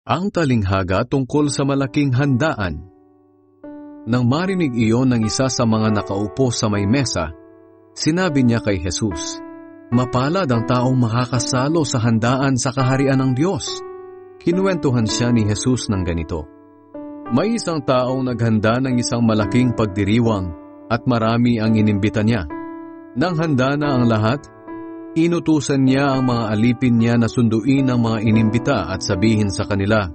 Ang talinghaga tungkol sa malaking handaan. Nang marinig iyon ng isa sa mga nakaupo sa may mesa, sinabi niya kay Jesus, "Mapalad ang taong makakasalo sa handaan sa kaharian ng Diyos." Kinuwentuhan siya ni Jesus ng ganito, "May isang taong naghanda ng isang malaking pagdiriwang at marami ang inimbita niya. Nang handa na ang lahat, inutusan niya ang mga alipin niya na sunduin ang mga inimbita at sabihin sa kanila,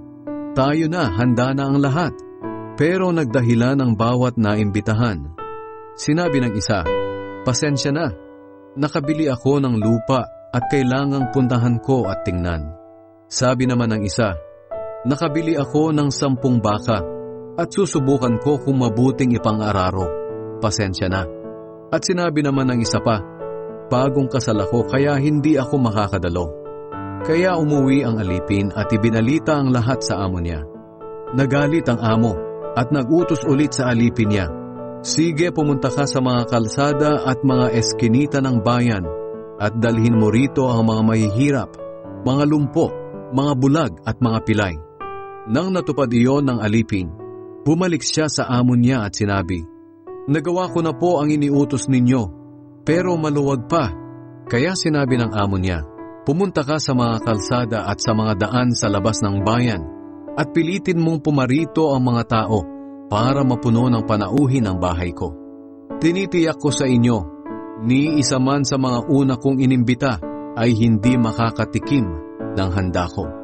'Tayo na, handa na ang lahat.' Pero nagdahilan ang bawat naimbitahan. Sinabi ng isa, 'Pasensya na, nakabili ako ng lupa at kailangang puntahan ko at tingnan.' Sabi naman ng isa, 'Nakabili ako ng 10 baka at susubukan ko kung mabuting ipang-araro. Pasensya na.' At sinabi naman ng isa pa, 'Bagong kasal ako kaya hindi ako makakadalo.' Kaya umuwi ang alipin at ibinalita ang lahat sa amo niya. Nagalit ang amo at nagutos ulit sa alipin niya, 'Sige, pumunta ka sa mga kalsada at mga eskinita ng bayan at dalhin mo rito ang mga mahihirap, mga lumpo, mga bulag at mga pilay.' Nang natupad iyon ng alipin, bumalik siya sa amo niya at sinabi, 'Nagawa ko na po ang iniutos ninyo, pero maluwag pa.' Kaya sinabi ng amo niya, 'Pumunta ka sa mga kalsada at sa mga daan sa labas ng bayan at pilitin mong pumarito ang mga tao para mapuno ng panauhin ang bahay ko. Tinitiyak ko sa inyo, ni isa man sa mga una kong inimbita ay hindi makakatikim ng handa ko.'"